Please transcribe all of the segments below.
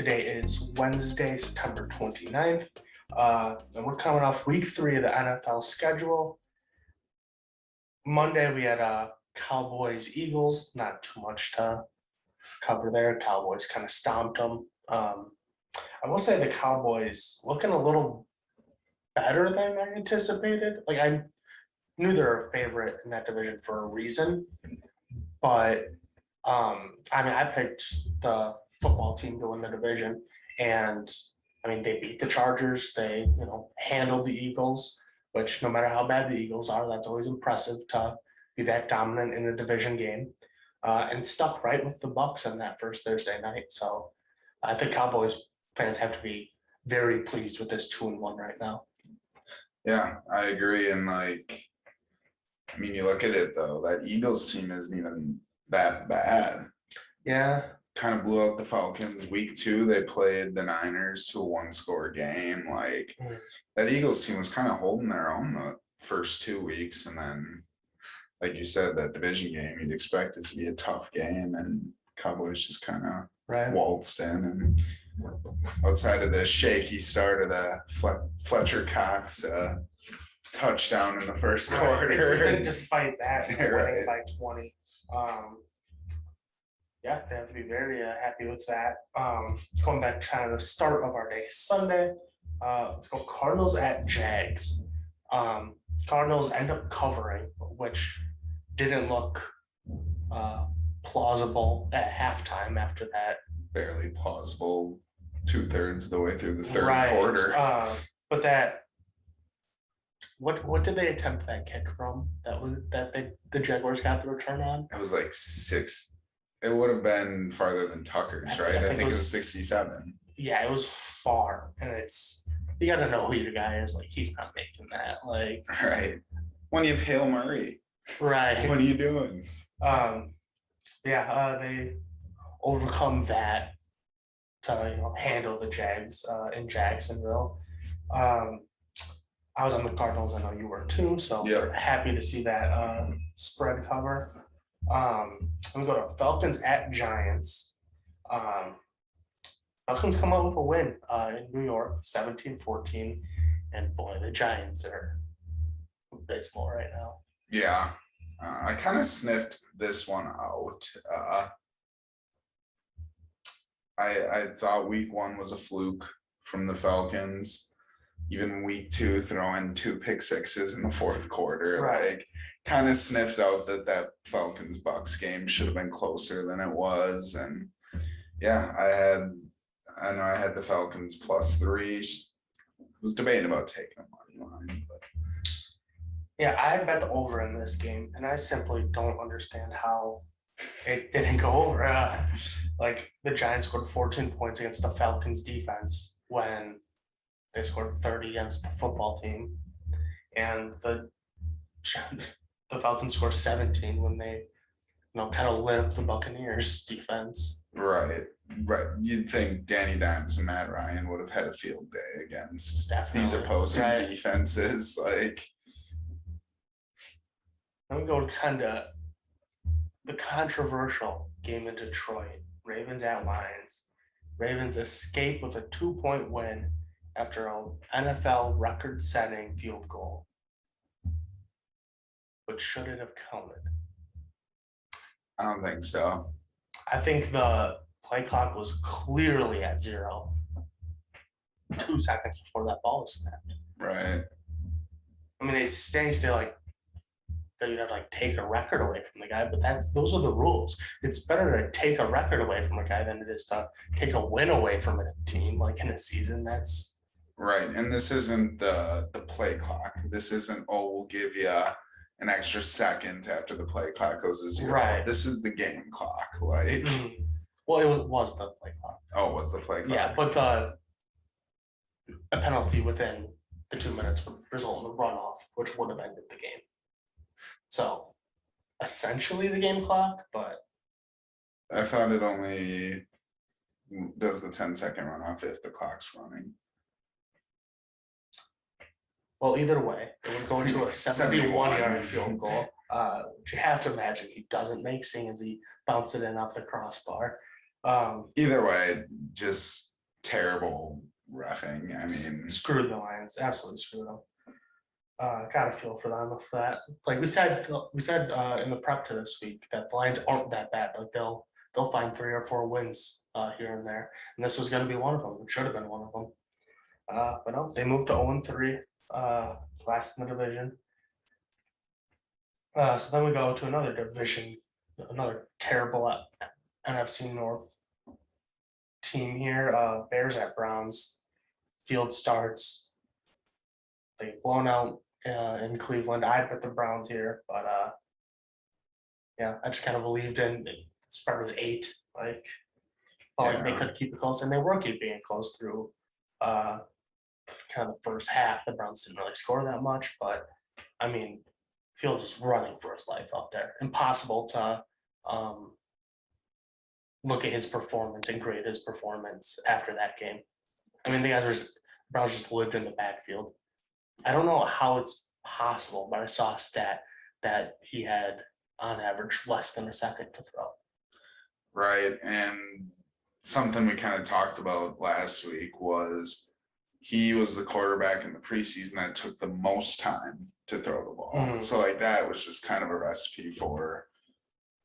Today is Wednesday, September 29th. And we're coming off week 3 of the NFL schedule. Monday, we had Cowboys, Eagles. Not too much to cover there. Cowboys kind of stomped them. I will say the Cowboys looking a little better than I anticipated. Like, I knew they were a favorite in that division for a reason. But, I picked the football team to win the division. And, they beat the Chargers. They, handled the Eagles, which no matter how bad the Eagles are, that's always impressive to be that dominant in a division game. And stuck right with the Bucs on that first Thursday night. So I think Cowboys fans have to be very pleased with this 2-1 right now. Yeah, I agree. And you look at it though, that Eagles team isn't even that bad. Yeah. Kind of blew out the Falcons. Week 2, they played the Niners to a 1-score game. That Eagles team was kind of holding their own the first 2 weeks. And then, like you said, that division game, you'd expect it to be a tough game. And Cowboys just kind of waltzed in. And outside of the shaky start of the Fletcher Cox touchdown in the first quarter. Despite that, winning by 20. Yeah, they have to be very happy with that. Going back to kind of the start of our day, Sunday. Let's go Cardinals at Jags. Cardinals end up covering, which didn't look plausible at halftime after that. Barely plausible 2/3 of the way through the third quarter. But that, what did they attempt that kick from? The Jaguars got the return on? It was like 6. It would have been farther than Tucker's, right? I think it was 67. Yeah, it was far, and you got to know who your guy is. Like, he's not making that. Right. When you have Hail Murray. Right. What are you doing? They overcome that to handle the Jags in Jacksonville. I was on the Cardinals. I know you were too, so we're happy to see that spread cover. We go to Falcons at Giants. Falcons come out with a win in New York, 17-14. And boy, the Giants are baseball right now. Yeah. I kind of sniffed this one out. I thought week 1 was a fluke from the Falcons. Even week 2, throwing 2 pick sixes in the fourth quarter, kind of sniffed out that Falcons Bucs game should have been closer than it was. And yeah, I know I had the Falcons +3. Was debating about taking a money line, but yeah, I bet the over in this game, and I simply don't understand how it didn't go over. The Giants scored 14 points against the Falcons defense when they scored 30 against the football team, and the Falcons scored 17 when they, kind of lit up the Buccaneers defense. Right. You'd think Danny Dimes and Matt Ryan would have had a field day against these opposing defenses. Then we go to kind of the controversial game in Detroit. Ravens at Lions. Ravens escape with a 2-point win after an NFL record-setting field goal. But should it have counted? I don't think so. I think the play clock was clearly at 0 2 seconds before that ball was snapped. Right. It's staying still, that you'd have to take a record away from the guy, but those are the rules. It's better to take a record away from a guy than it is to take a win away from a team in a season. That's right. And this isn't the play clock. This isn't, we'll give you an extra second after the play clock goes to 0. Right. This is the game clock. Well, it was the play clock. Oh, it was the play clock. Yeah, but a penalty within the 2 minutes would result in a runoff, which would have ended the game. So essentially the game clock, but I thought it only does the 10-second runoff if the clock's running. Well, either way, it would go into a 71-yard field goal, which you have to imagine he doesn't make, seeing as he bounced it in off the crossbar. Either way, just terrible reffing. I mean, Screwed the Lions, absolutely screwed them. Gotta feel for them for that. Like we said in the prep to this week that the Lions aren't that bad. Like they'll find 3 or 4 wins here and there, and this was going to be one of them. It should have been one of them. But no, they moved to 0-3, last in the division. So then we go to another division, another terrible NFC North team here. Bears at Browns. Field starts. They get blown out in Cleveland. I put the Browns here, but yeah, I just kind of believed in the spread was 8. Like, felt like they could keep it close, and they were keeping it close through kind of the first half. The Browns didn't really score that much, but I mean, Field was running for his life out there. Impossible to look at his performance and grade his performance after that game. I mean, Browns just lived in the backfield. I don't know how it's possible, but I saw a stat that he had on average less than a second to throw. Right. And something we kind of talked about last week was he was the quarterback in the preseason that took the most time to throw the ball. So like that was just kind of a recipe for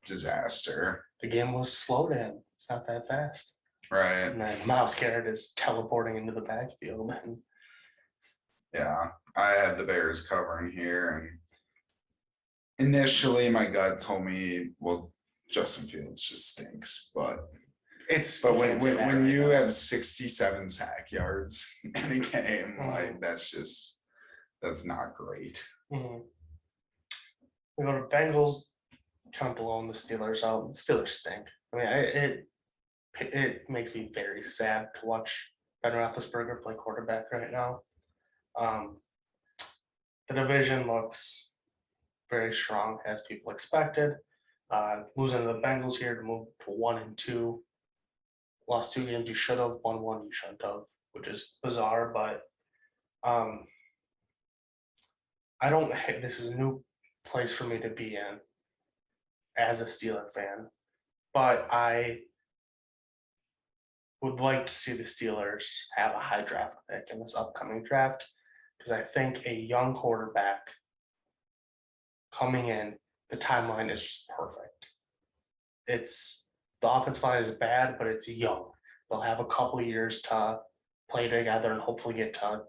disaster. The game was slow to him. It's not that fast. Right. And then Myles Garrett is teleporting into the backfield. And yeah, I had the Bears covering here, and initially my gut told me, well, Justin Fields just stinks, but when you have 67 sack yards in a game, like that's not great. We go to Bengals, kind of blowing the Steelers out. The Steelers stink. I mean, it makes me very sad to watch Ben Roethlisberger play quarterback right now. The division looks very strong as people expected. Losing to the Bengals here to move to 1-2. Lost 2 games you should have, won 1 you shouldn't have, which is bizarre, but this is a new place for me to be in as a Steeler fan, but I would like to see the Steelers have a high draft pick in this upcoming draft, because I think a young quarterback coming in, the timeline is just perfect. The offensive line is bad, but it's young. They'll have a couple of years to play together and hopefully get to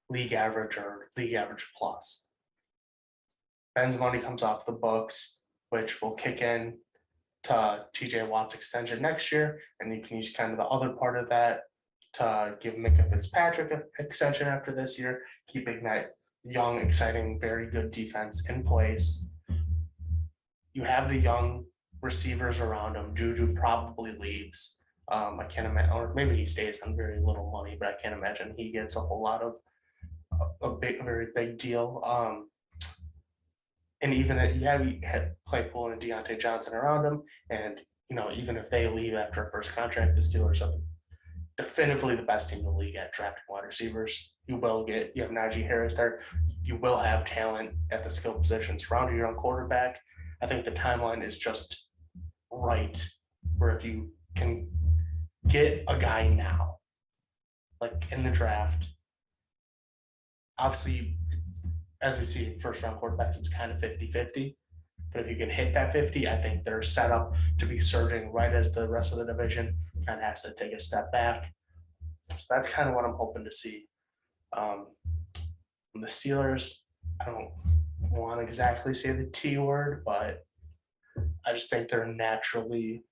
league average or league average plus. Ben's money comes off the books, which will kick in to TJ Watt's extension next year, and you can use kind of the other part of that to give Micah Fitzpatrick an extension after this year, keeping that young, exciting, very good defense in place. You have the young receivers around him. Juju probably leaves. I can't imagine, or maybe he stays on very little money, but I can't imagine he gets a whole lot of a very big deal. And even you had Claypool and Deontay Johnson around him, and even if they leave after a first contract, the Steelers are definitively the best team in the league at drafting wide receivers. You have Najee Harris there. You will have talent at the skill positions around your own quarterback. I think the timeline is just right, where if you can get a guy now, like in the draft, obviously, as we see first round quarterbacks, it's kind of 50-50. But if you can hit that 50, I think they're set up to be surging right as the rest of the division kind of has to take a step back. So that's kind of what I'm hoping to see. The Steelers, I don't want to exactly say the T word, but I just think they're naturally.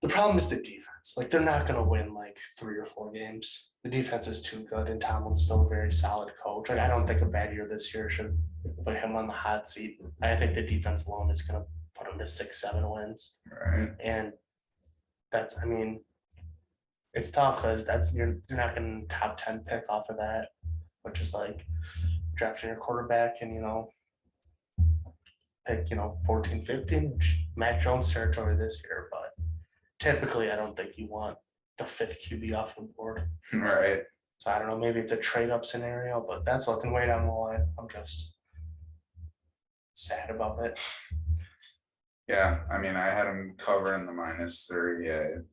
The problem is the defense. Like, they're not going to win like 3 or 4 games. The defense is too good, and Tomlin's still a very solid coach. Like, I don't think a bad year this year should put him on the hot seat. I think the defense alone is going to put him to 6-7 wins. Right. And it's tough because you're not going to top 10 pick off of that, which is like drafting your quarterback and pick 14, 15, which Mac Jones territory this year, but typically I don't think you want the 5th QB off the board. Right. So I don't know, maybe it's a trade-up scenario, but that's looking way down the line. I'm just sad about it. Yeah, I mean, I had him covering the -3.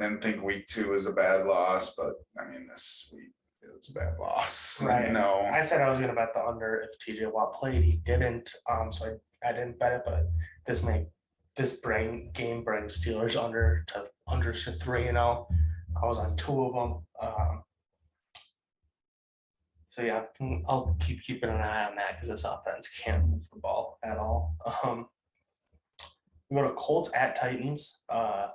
didn't think week 2 was a bad loss, but I mean, this week it was a bad loss. Right. No. I said I was gonna bet the under if TJ Watt played. He didn't. So I didn't bet it, but this game brings Steelers under to 3-0. I was on 2 of them. So yeah, I'll keeping an eye on that because this offense can't move the ball at all. We go to Colts at Titans. I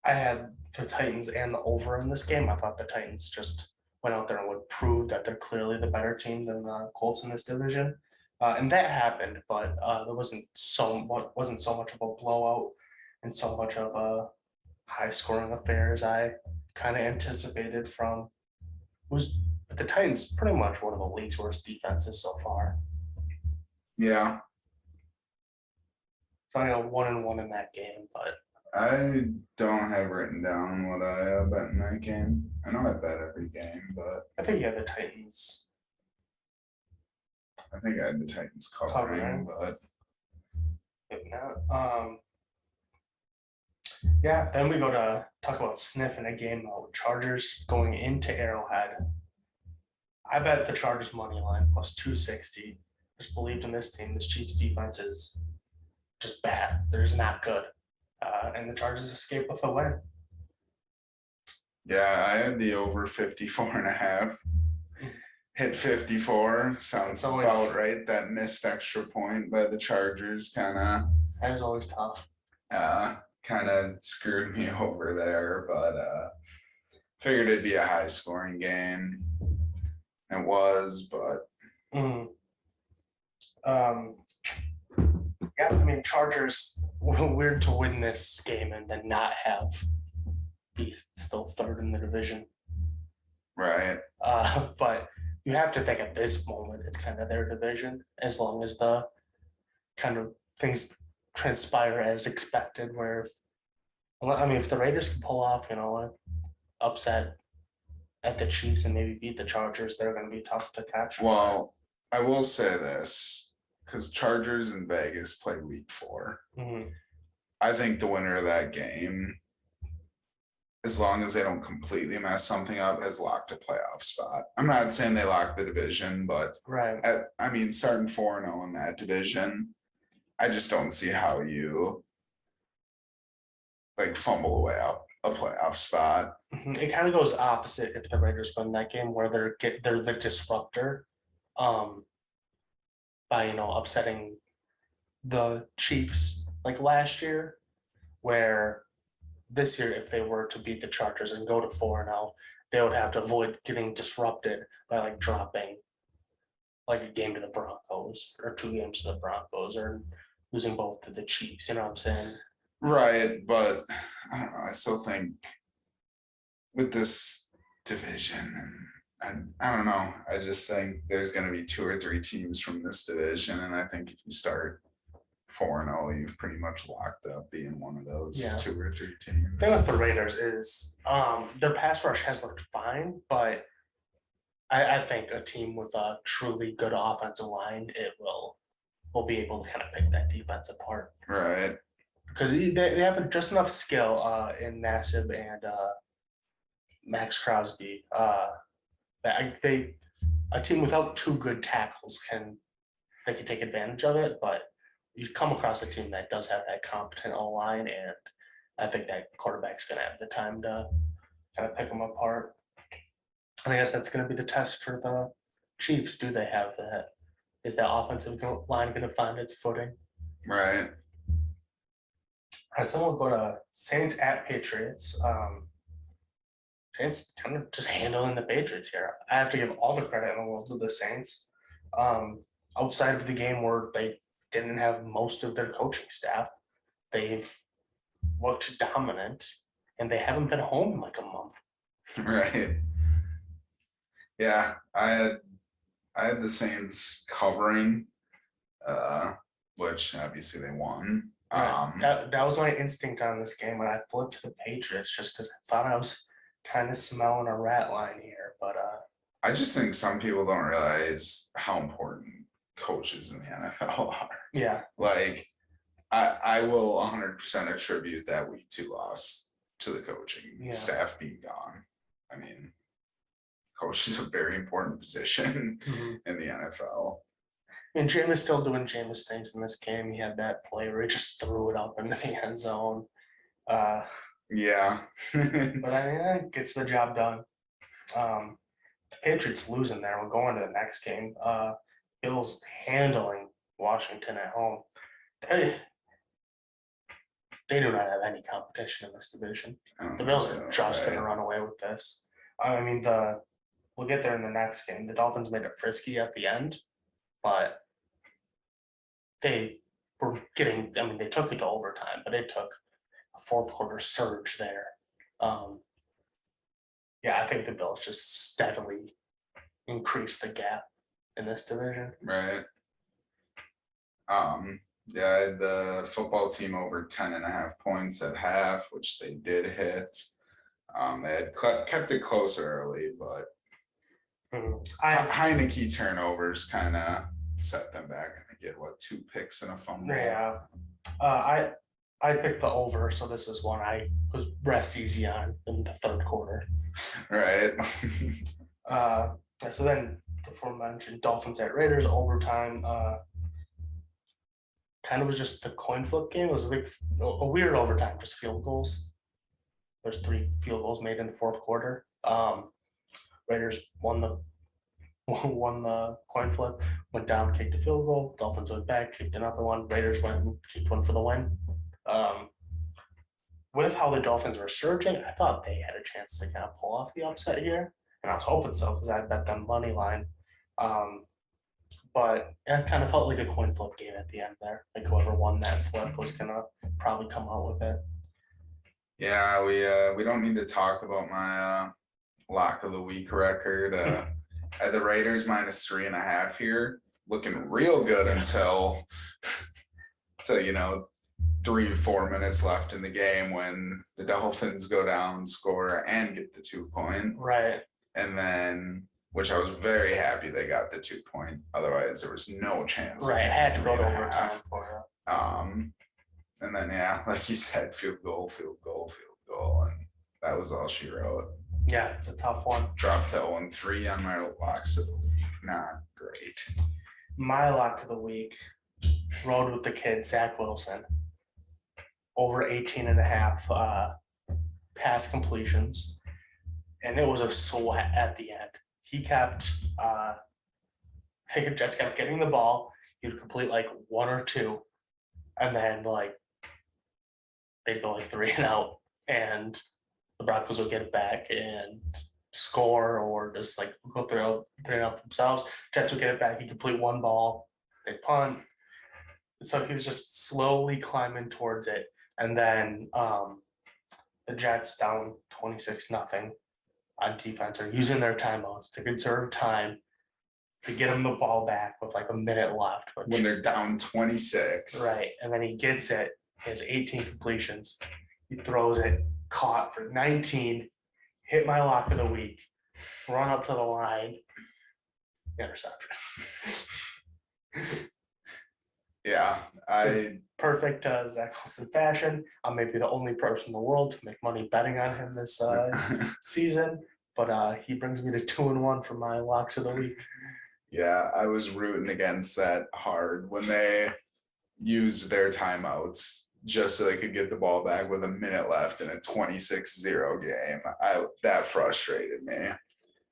had the Titans and the over in this game. I thought the Titans just went out there and would prove that they're clearly the better team than the Colts in this division, and that happened. But there wasn't so much of a blowout and so much of a high scoring affair as I kind of anticipated from. Was the Titans pretty much one of the league's worst defenses so far. Yeah. So I know 1-1 in that game, but I don't have written down what I bet in that game. I know I bet every game, but I think you had the Titans. I think I had the Titans covering, but maybe not. Yeah, then we go to talk about sniffing a game with Chargers going into Arrowhead. I bet the Chargers money line plus 260. Just believed in this team. This Chiefs defense is just bad. They're just not good. And the Chargers escape with a win. yeah, I had the over 54.5. Hit 54. Sounds about right. That missed extra point by the Chargers that was always tough. Kind of screwed me over there, but figured it'd be a high scoring game. It was, but yeah, I mean, Chargers weird to win this game and then not be still third in the division. Right. But you have to think at this moment it's kind of their division, as long as the kind of things transpire as expected. Where if the Raiders can pull off, an upset at the Chiefs and maybe beat the Chargers, they're going to be tough to catch. Well, I will say this, because Chargers and Vegas play week 4. Mm-hmm. I think the winner of that game, as long as they don't completely mess something up, has locked a playoff spot. I'm not saying they locked the division, but right. Starting 4-0 in that division, I just don't see how you fumble away a playoff spot. It kind of goes opposite if the Raiders win that game, where they're the disruptor, by upsetting the Chiefs like last year, where this year if they were to beat the Chargers and go to 4-0, they would have to avoid getting disrupted by dropping a game to the Broncos or 2 games to the Broncos or losing both to the Chiefs. You know what I'm saying? Right, but I don't know. I still think with this division, and I don't know. I just think there's going to be 2 or 3 teams from this division, and I think if you start 4-0, you've pretty much locked up being one of those 2 or 3 teams. The thing with the Raiders is their pass rush has looked fine, but I think a team with a truly good offensive line, it will be able to kind of pick that defense apart. Right. Because they have just enough skill in Nassib and Max Crosby. A team without 2 good tackles can take advantage of it, but you come across a team that does have that competent O-line, and I think that quarterback's going to have the time to kind of pick them apart. And I guess that's going to be the test for the Chiefs. Do they have that? Is that offensive line going to find its footing? Right. So we'll go to Saints at Patriots. Saints kind of just handling the Patriots here. I have to give all the credit in the world to the Saints. Outside of the game where they didn't have most of their coaching staff, they've looked dominant, and they haven't been home in a month. Right. Yeah, I had the Saints covering, which obviously they won. That was my instinct on this game when I flipped to the Patriots, just because I thought I was kind of smelling a rat line here. But I just think some people don't realize how important coaches in the NFL are. Yeah. I will 100% attribute that week 2 loss to the coaching Yeah. staff being gone. I mean, coach is a very important position in the NFL. And Jameis still doing Jameis things in this game. He had that play where he just threw it up into the end zone. Yeah. But I mean, it gets the job done. The Patriots losing there. We're going to the next game. Bills handling Washington at home. They do not have any competition in this division. The Bills are just going to run away with this. I mean, we'll get there in the next game. The Dolphins made it frisky at the end, but they were getting. I mean, they took it to overtime, but it took a fourth quarter surge there. Yeah, I think the Bills just steadily increase the gap in this division. Right. Yeah, the football team over 10.5 points at half, which they did hit. They had kept it close early, but Heineke turnovers kind of set them back. I think he had 2 picks and a fumble. Yeah. I picked the over, so this is one I was rest easy on in the third quarter. Right. So then the aforementioned Dolphins at Raiders overtime. Kind of was just the coin flip game. It was a weird overtime, just field goals. There's 3 field goals made in the fourth quarter. Raiders won the coin flip, went down, kicked a field goal. Dolphins went back, kicked another one. Raiders went and kicked one for the win. With how the Dolphins were surging, I thought they had a chance to kind of pull off the upset here, and I was hoping so because I bet them money line. But it kind of felt like a coin flip game at the end there. Like whoever won that flip was gonna probably come out with it. Yeah, we don't need to talk about my lock of the week record. I had the Raiders -3.5 here, looking real good until 3 or 4 minutes left in the game when the Dolphins go down, score, and get the 2 point. Right. And then, which I was very happy they got the 2 point. Otherwise, there was no chance. Right, it had to go to overtime for you. And then, yeah, like you said, field goal, and that was all she wrote. Yeah, it's a tough one. Dropped to 0-3 on my locks of the week. Not great. My lock of the week, rode with the kid, Zach Wilson. Over 18.5 pass completions. And it was a sweat at the end. He kept, Jets kept getting the ball. He would complete like 1 or 2. And then they'd go 3 and out. And the Broncos would get it back and score or just go 3 and out themselves. Jets would get it back. He'd complete 1 ball. They'd punt. So he was just slowly climbing towards it. And then the Jets down 26-0 on defense are using their timeouts to conserve time to get him the ball back with a minute left. When they're down 26. Right. And then he gets it. He has 18 completions. He throws it, caught for 19, hit my lock of the week, run up to the line, interception. Yeah, perfect Zach Wilson fashion. I'm maybe the only person in the world to make money betting on him this season, but he brings me to 2-1 for my locks of the week. Yeah, I was rooting against that hard when they used their timeouts just so they could get the ball back with a minute left in a 26-0 game. That frustrated me.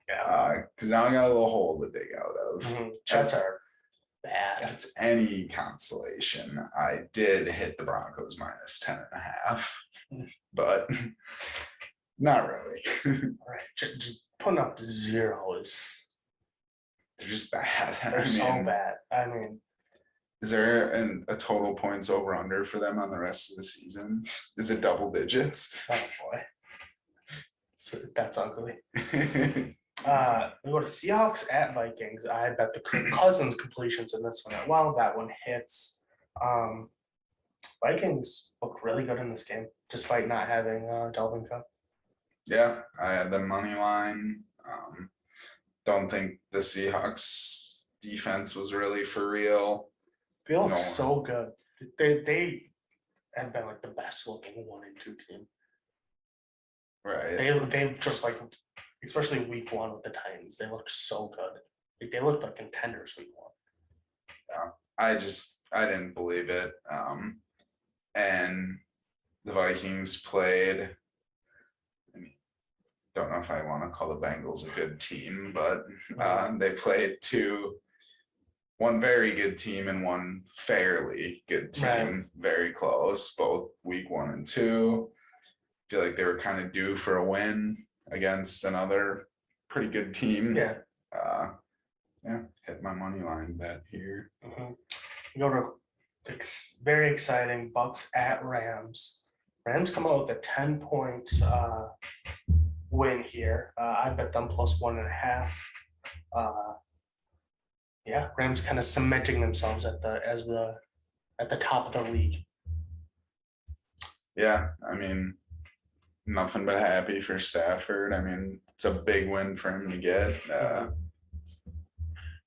Yeah, because now I got a little hole to dig out of. Jets are bad. If it's any consolation, I did hit the Broncos -10.5, but not really. Right, just putting up to 0 is. They're just bad. They're so bad. I mean, is there a total points over under for them on the rest of the season? Is it double digits? Oh boy, that's ugly. We go to Seahawks at Vikings. I bet the Cousins completions in this one. Well, that one hits. Vikings look really good in this game, despite not having Dalvin Cook. Yeah, I had the money line. Don't think the Seahawks defense was really for real. They look so good. They have been the best looking 1 and 2 team Right. They've just like, especially week one with the Titans, they looked so good. Like, they looked like contenders week one. I didn't believe it. And the Vikings played. I mean, don't know if I want to call the Bengals a good team, but they played one very good team and one fairly good team, Right. very close, both week 1 and 2. Feel like they were kind of due for a win against another pretty good team. Yeah. Hit my money line bet here. You go to very exciting Bucks at Rams. Rams come out with a 10-point win here. I bet them plus 1.5. Rams kind of cementing themselves at the top of the league. Yeah, I mean, nothing but happy for Stafford. I mean, it's a big win for him to get.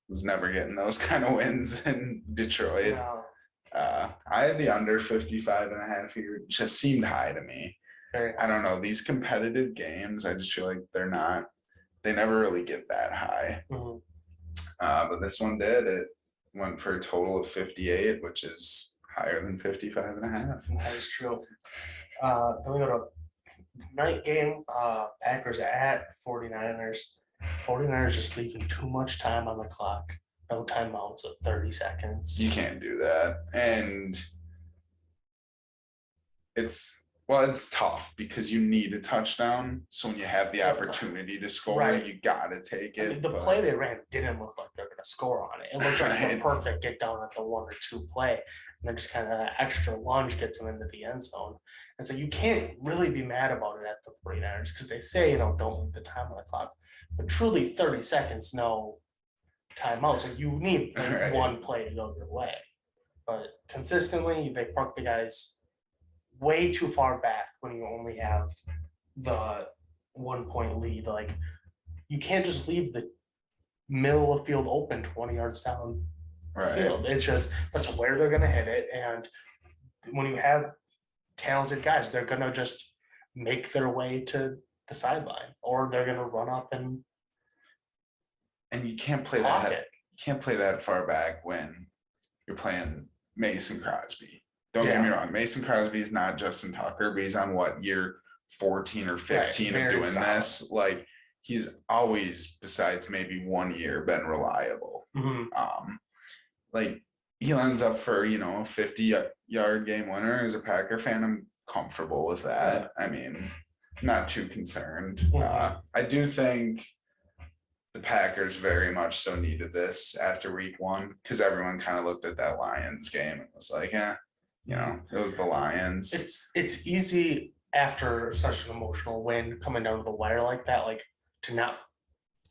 Was never getting those kind of wins in Detroit. No. I had the under 55.5 here. It just seemed high to me. I don't know. These competitive games, I just feel like they never really get that high. But this one did. It went for a total of 58, which is higher than 55.5. That is true. Then we go to night game, Packers at 49ers. 49ers just leaving too much time on the clock. No timeouts of 30 seconds. You can't do that. And it's tough because you need a touchdown. So when you have the opportunity to score, you got to take it. I mean, the play they ran didn't look like they're going to score on it. It looked like a perfect get down at the 1 or 2 play. And then just kind of that extra lunge gets them into the end zone. And so you can't really be mad about it at the 49ers because they say, don't leave the time on the clock. But truly 30 seconds, no timeout. So you need one play to go your way. But consistently, they park the guys way too far back when you only have the 1-point lead. Like, you can't just leave the middle of field open 20 yards down field. It's just, that's where they're going to hit it. And when you have talented guys, they're going to just make their way to the sideline, or they're going to run up and you can't play that. You can't play that far back when you're playing Mason Crosby. Don't get me wrong. Mason Crosby is not Justin Tucker, but he's on year 14 or 15 of doing this. Like, he's always, besides maybe 1 year, been reliable. Like, he lines up for, a 50-yard game winner. As a Packer fan, I'm comfortable with that. I mean, not too concerned. I do think the Packers very much so needed this after week 1 because everyone kind of looked at that Lions game and was like, it was the Lions. It's easy after such an emotional win coming down to the wire like that, like, to not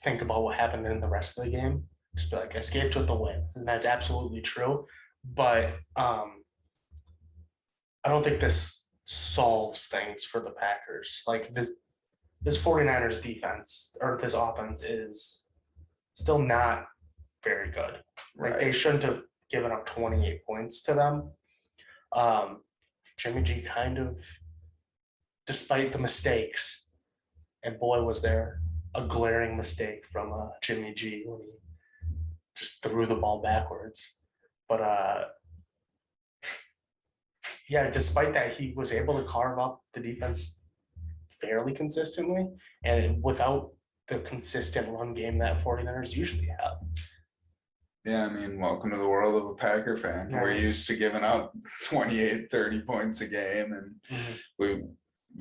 think about what happened in the rest of the game. Just be like, I escaped with the win. And that's absolutely true. But I don't think this solves things for the Packers. Like, this 49ers defense or this offense is still not very good. Like, they shouldn't have given up 28 points to them. Jimmy G kind of, despite the mistakes, and boy, was there a glaring mistake from Jimmy G when he just threw the ball backwards. But despite that, he was able to carve up the defense fairly consistently, and without the consistent run game that 49ers usually have. Yeah, I mean, welcome to the world of a Packer fan. We're used to giving up 28, 30 points a game, and we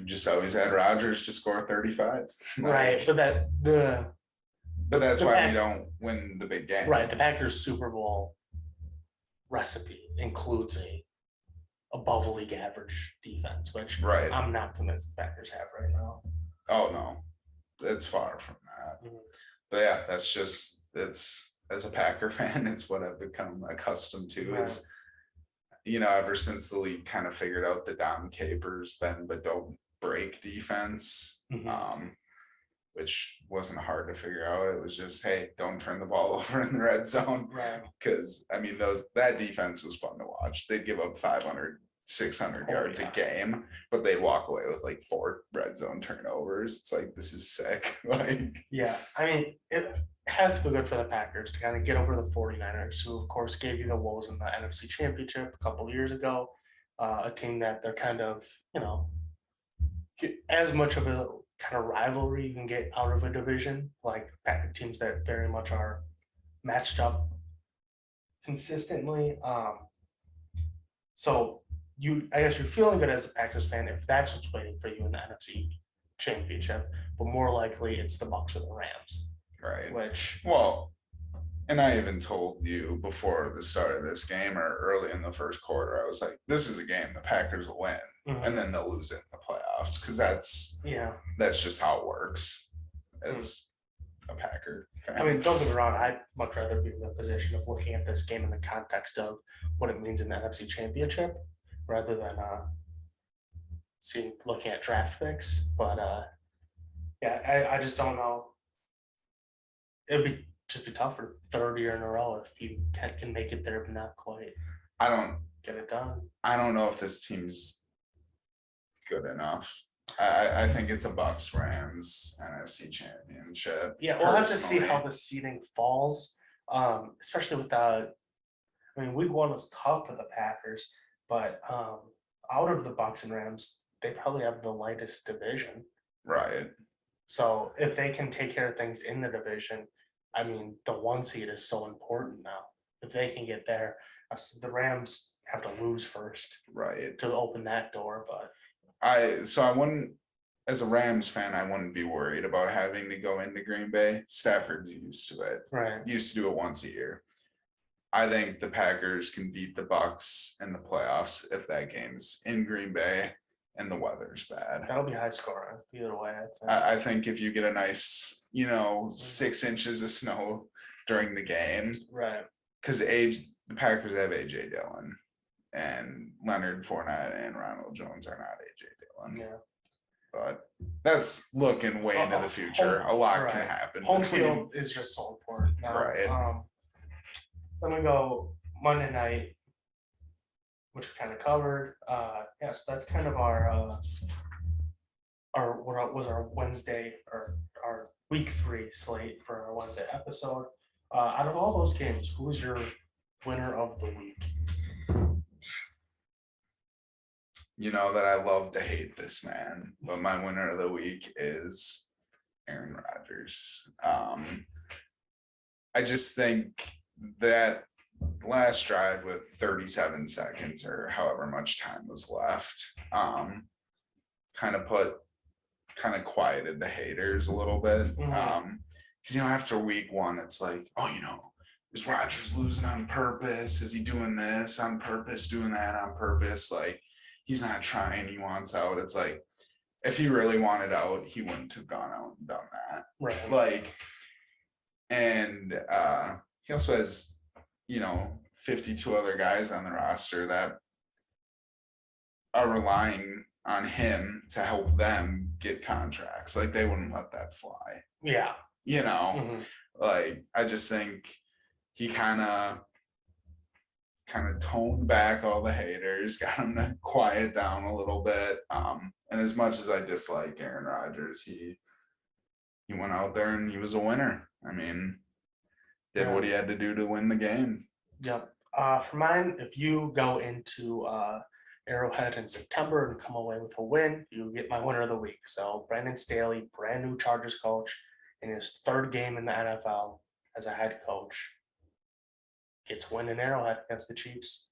just always had Rodgers to score 35. But that's why we don't win the big game. Right, the Packers Super Bowl recipe includes a above league average defense, which I'm not convinced the Packers have right now. Oh no, it's far from that. But yeah, it's as a Packer fan, it's what I've become accustomed to. Is ever since the league kind of figured out the Dom Capers bend but don't break defense, which wasn't hard to figure out. It was just, hey, don't turn the ball over in the red zone. Because I mean, that defense was fun to watch. They'd give up 500 600 yards a game, but they walk away with like 4 red zone turnovers. It's like, this is sick. Like, yeah, I mean, it has to feel good for the Packers to kind of get over the 49ers, who of course gave you the woes in the NFC Championship a couple of years ago. A team that they're kind of, as much of a kind of rivalry you can get out of a division, like teams that very much are matched up consistently. So I guess you're feeling good as a Packers fan if that's what's waiting for you in the NFC Championship, but more likely it's the Bucs or the Rams, right. which, Well, and I even told you before the start of this game or early in the first quarter, I was like, this is a game the Packers will win, and then they'll lose it in the playoffs, because that's just how it works as a Packer fan. I mean, don't get me wrong, I'd much rather be in the position of looking at this game in the context of what it means in the NFC Championship rather than looking at draft picks. But I just don't know. It'd just be tough for third year in a row if you can make it there but not quite. I don't get it done. I don't know if this team's good enough. I think it's a Bucs Rams NFC Championship. Yeah, we'll have to see how the seeding falls, especially with the. I mean, week 1 was tough for the Packers, but out of the Bucs and Rams, they probably have the lightest division. Right. So if they can take care of things in the division, I mean, the 1 seed is so important now. If they can get there, the Rams have to lose first, right, to open that door. But I wouldn't, as a Rams fan, I wouldn't be worried about having to go into Green Bay. Stafford's used to it. Right. Used to do it once a year. I think the Packers can beat the Bucs in the playoffs if that game's in Green Bay and the weather's bad. That'll be high scoring either way. I think if you get a nice, 6 inches of snow during the game, right? Because the Packers have AJ Dillon, and Leonard Fournette and Ronald Jones are not AJ Dillon. Yeah. But that's looking way into the future. A lot can happen. Home field is just so important. Right. Then we go Monday night, which we kind of covered. Yes, that's kind of our what was our Wednesday or our week 3 slate for our Wednesday episode. Out of all those games, who was your winner of the week? You know that I love to hate this man, but my winner of the week is Aaron Rodgers. I just think that last drive with 37 seconds or however much time was left, kind of quieted the haters a little bit. Because after week 1, it's like, is Rodgers losing on purpose? Is he doing this on purpose, doing that on purpose? Like, he's not trying, he wants out. It's like, if he really wanted out, he wouldn't have gone out and done that. Right. Like, and he also has 52 other guys on the roster that are relying on him to help them get contracts. Like, they wouldn't let that fly. Yeah. Like, I just think he kind of toned back all the haters, got him to quiet down a little bit. And as much as I dislike Aaron Rodgers, he went out there and he was a winner. I mean, did what he had to do to win the game. Yep. For mine, if you go into Arrowhead in September and come away with a win, you get my winner of the week. So Brandon Staley, brand new Chargers coach, in his 3rd game in the NFL as a head coach, gets win in Arrowhead against the Chiefs.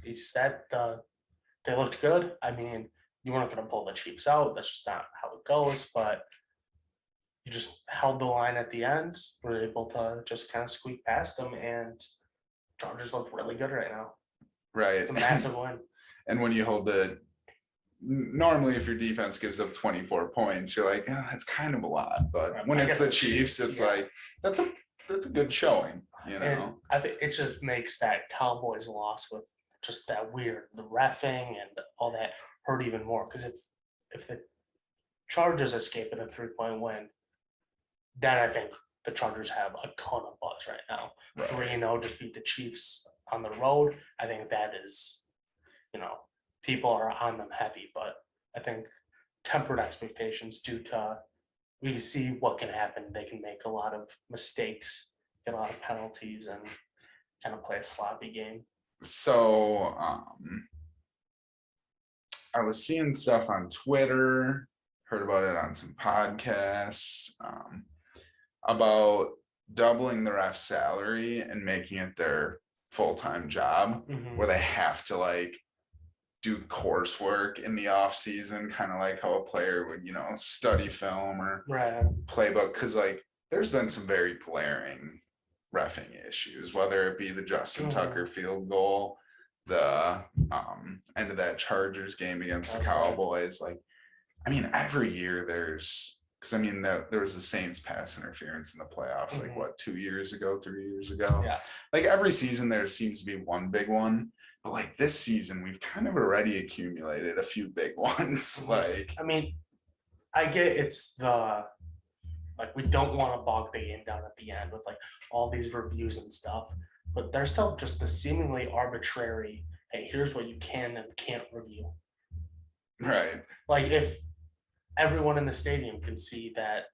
He said they looked good. I mean, you weren't going to pull the Chiefs out. That's just not how it goes. But you just held the line at the end. Were able to just kind of squeak past them, and Chargers look really good right now. Right. A massive win. And when you hold normally if your defense gives up 24 points, you're like, that's kind of a lot. But when it's the Chiefs, it's like, that's a good showing, And I think it just makes that Cowboys loss with just that the reffing and all that hurt even more. Because if the Chargers escape in a 3-point win, then I think the Chargers have a ton of buzz right now. 3-0, just beat the Chiefs on the road. I think that is people are on them heavy, but I think tempered expectations due to we see what can happen. They can make a lot of mistakes, get a lot of penalties, and kind of play a sloppy game. So I was seeing stuff on Twitter, heard about it on some podcasts, about doubling the ref salary and making it their full-time job, where they have to like do coursework in the off season, kind of like how a player would, study film or playbook. Cause like there's been some very glaring reffing issues, whether it be the Justin Tucker field goal, the end of that Chargers game against the Cowboys. Like, I mean, every year there's, because I mean, there was the Saints pass interference in the playoffs, like what, 2 years ago, 3 years ago? Yeah. Like every season there seems to be one big one. But like this season, we've kind of already accumulated a few big ones. Like, I mean, I get it's we don't want to bog the game down at the end with like all these reviews and stuff, but there's still just the seemingly arbitrary, hey, here's what you can and can't review. Right. Like if everyone in the stadium can see that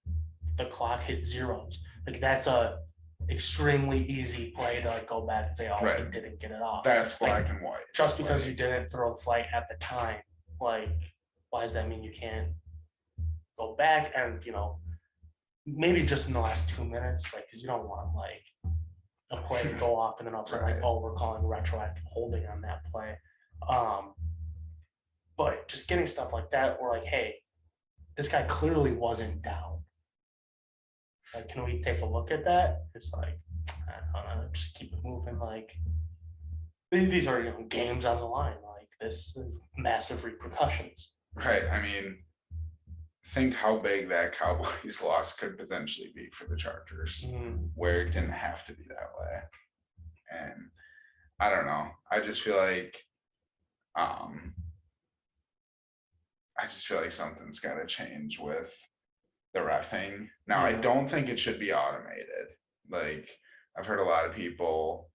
the clock hit zeros, like that's a extremely easy play to like go back and say, oh, he didn't get it off. That's black and white. Just because you didn't throw the flag at the time, like, why does that mean you can't go back and, maybe just in the last 2 minutes, like, because you don't want like a play to go off and then all of a sudden like, oh, we're calling retroactive holding on that play. But just getting stuff like that, or like, hey, this guy clearly wasn't down. Like, can we take a look at that? It's like, I don't know, just keep it moving. Like, these are games on the line. Like, this is massive repercussions. Right. I mean, think how big that Cowboys loss could potentially be for the Chargers, where it didn't have to be that way. And I don't know. I just feel like something's got to change with the reffing. Now, I don't think it should be automated. Like, I've heard a lot of people,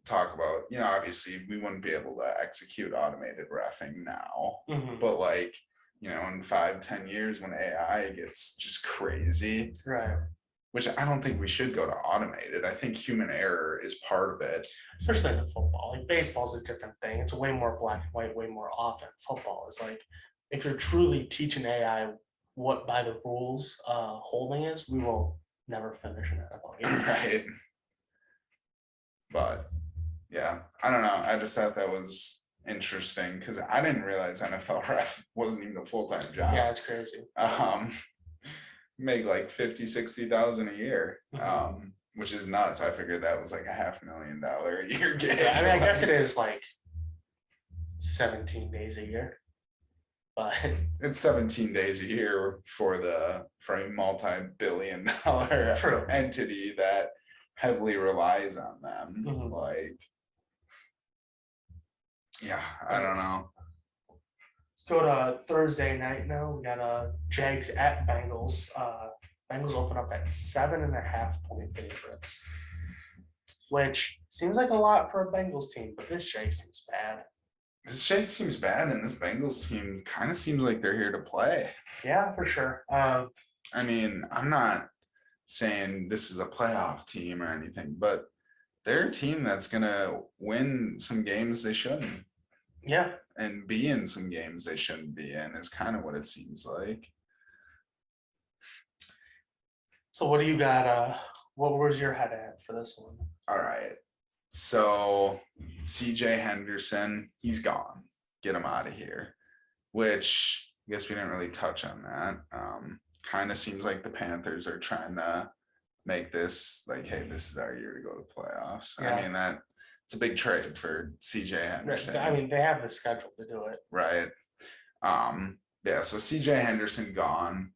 talk about, obviously we wouldn't be able to execute automated reffing now, but like, in 5-10 years when AI gets just crazy, right? Which I don't think we should go to automated. I think human error is part of it. Especially in football. Like baseball is a different thing. It's way more black and white, way more often. Football is like, if you're truly teaching AI what by the rules holding is, we will never finish an NFL game. Right. But yeah, I don't know. I just thought that was interesting because I didn't realize NFL ref wasn't even a full-time job. Yeah, it's crazy. Make like 50,000-60,000 a year, which is nuts. I figured that was like $500,000 a year gig. Yeah, I mean, I guess it is like 17 days a year, but it's 17 days a year for a multi-billion-dollar entity that heavily relies on them. Like, yeah, I don't know. Let's go to Thursday night now. We got Jags at Bengals. Bengals open up at 7.5-point favorites, which seems like a lot for a Bengals team, but this Jags seems bad. This Jags seems bad, and this Bengals team kind of seems like they're here to play. Yeah, for sure. I mean, I'm not saying this is a playoff team or anything, but they're a team that's gonna win some games they shouldn't. Yeah. And be in some games they shouldn't be in is kind of what it seems like. So what do you got? What was your head at for this one? All right. So CJ Henderson, he's gone. Get him out of here. Which I guess we didn't really touch on that. Kind of seems like the Panthers are trying to make this like, hey, this is our year to go to playoffs. Yeah. I mean, it's a big trade for CJ Henderson. I mean, they have the schedule to do it. Right. Yeah, so CJ Henderson gone.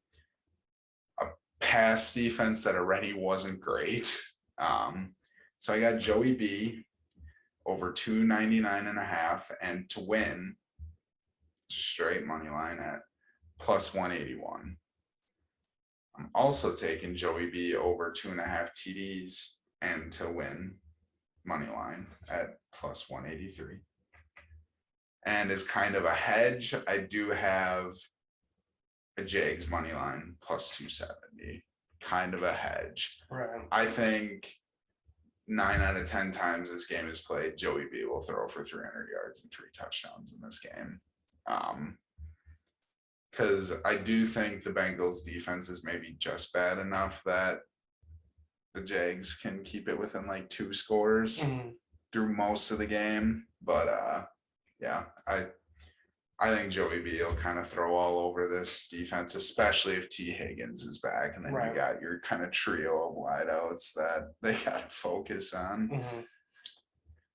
A pass defense that already wasn't great. So I got Joey B over 299.5, and to win, straight money line at plus 181. I'm also taking Joey B over 2.5 TDs and to win money line at plus 183. And as kind of a hedge, I do have a Jags money line plus 270, kind of a hedge. Right. I think 9 out of 10 times this game is played, Joey B will throw for 300 yards and 3 touchdowns in this game. Because I do think the Bengals defense is maybe just bad enough that the Jags can keep it within like 2 scores through most of the game. But yeah, I think Joey B will kind of throw all over this defense, especially if T. Higgins is back, and then you got your kind of trio of wideouts that they got to focus on.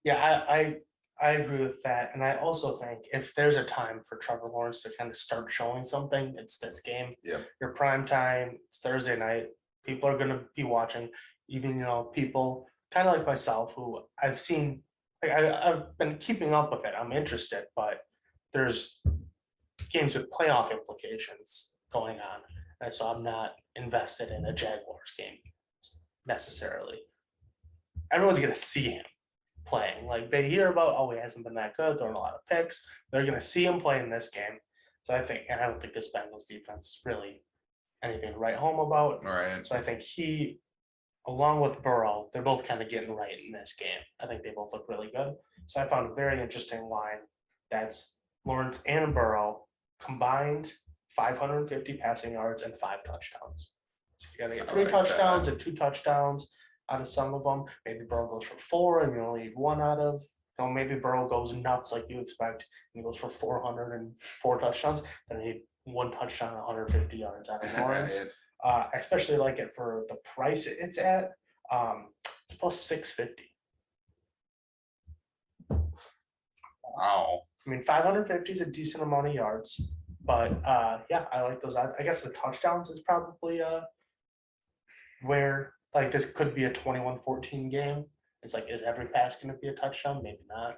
Yeah, I agree with that, and I also think if there's a time for Trevor Lawrence to kind of start showing something, it's this game. Yeah, your prime time. It's Thursday night. People are going to be watching. Even people kind of like myself who I've seen. I've been keeping up with it. I'm interested, but there's games with playoff implications going on, and so I'm not invested in a Jaguars game necessarily. Everyone's going to see him playing. Like they hear about, oh, he hasn't been that good, throwing a lot of picks. They're going to see him play in this game. So I don't think this Bengals defense is really anything to write home about. right. So I think he, along with Burrow, they're both kind of getting right in this game. I think they both look really good. So I found a very interesting line. That's Lawrence and Burrow combined 550 passing yards and 5 touchdowns. So if you got to get 3 touchdowns and 2 touchdowns out of some of them, maybe Burrow goes for 4 and you only need 1 out of. Maybe Burrow goes nuts like you expect and he goes for 404 touchdowns. Then he need 1 touchdown, 150 yards out of Lawrence. Especially like it for the price it's at. It's plus 650. Wow. I mean, 550 is a decent amount of yards, but yeah, I like those odds. I guess the touchdowns is probably where like this could be a 21-14 game. It's like, is every pass going to be a touchdown? Maybe not.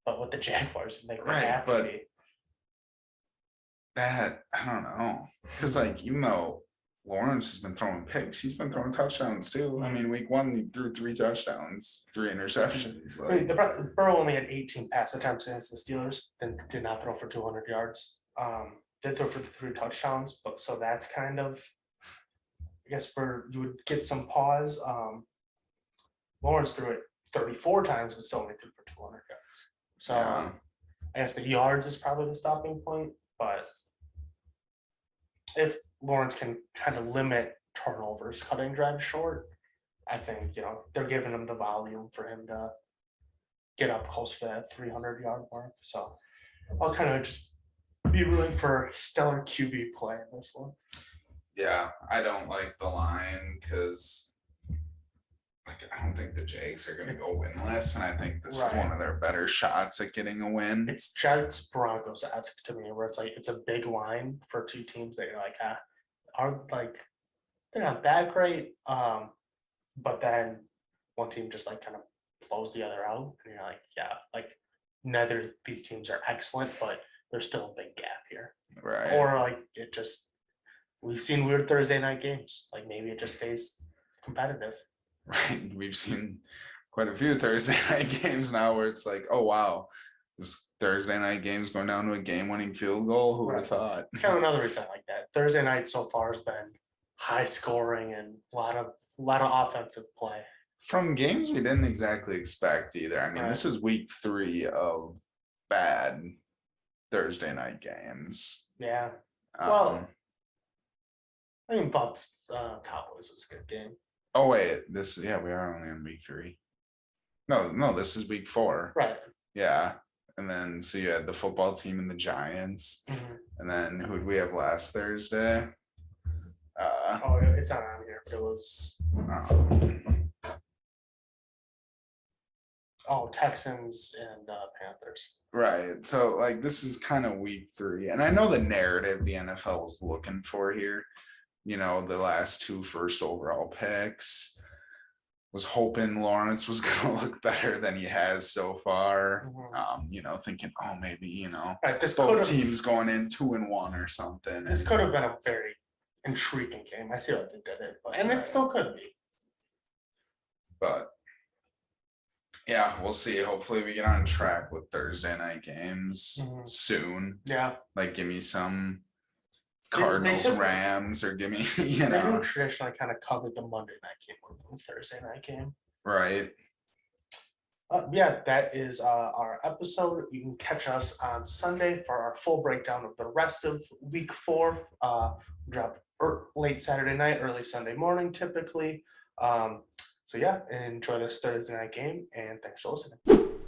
But with the Jaguars, they have to be. That, I don't know. Because like, even though Lawrence has been throwing picks, he's been throwing touchdowns too. I mean, week 1, he threw 3 touchdowns, 3 interceptions. Like, Burrow only had 18 pass attempts against the Steelers and did not throw for 200 yards. Did throw for 3 touchdowns, but so that's kind of, I guess, where you would get some pause. Lawrence threw it 34 times, but still only threw for 200 yards. So I guess the yards is probably the stopping point, but if Lawrence can kind of limit turnovers, cutting drives short, I think, they're giving him the volume for him to get up close to that 300-yard mark. So I'll kind of just be rooting for stellar QB play in this one. Yeah, I don't like the line because I don't think the Jags are going to go winless, and I think this is one of their better shots at getting a win. It's Jags Broncos-esque to me, where it's like it's a big line for 2 teams that you're like, they're not that great, but then one team just like kind of blows the other out, and you're like, yeah, like neither of these teams are excellent, but there's still a big gap here, right? Or like we've seen weird Thursday night games, like maybe it just stays competitive. Right. We've seen quite a few Thursday night games now where it's like, oh, wow, this Thursday night game's going down to a game-winning field goal. Who would have thought? It's kind of another reason like that. Thursday night so far has been high scoring and a lot of offensive play. From games we didn't exactly expect either. I mean, this is week 3 of bad Thursday night games. Yeah. Well, I mean, Bucks Cowboys was a good game. Oh wait, we are only in week 3. No, this is week 4. Right. Yeah. And then so you had the football team and the Giants. And then who did we have last Thursday? It's not on here, but it was Texans and Panthers. Right. So like this is kind of week 3. And I know the narrative the NFL was looking for here. The last 2 first overall picks, was hoping Lawrence was going to look better than he has so far. Thinking, oh, maybe, this both teams going in 2-1 or something. This could have been a very intriguing game. I see what they did it, and it still could be. But Yeah, we'll see. Hopefully we get on track with Thursday night games Mhm. soon. Yeah. Like give me some They Cardinals, have- Rams, or give me, you They do know, traditionally kind of cover the Monday night game with the Thursday night game. right. Yeah, that is our episode. You can catch us on Sunday for our full breakdown of the rest of week 4. Drop late Saturday night, early Sunday morning, typically. So yeah, enjoy this Thursday night game, and thanks for listening.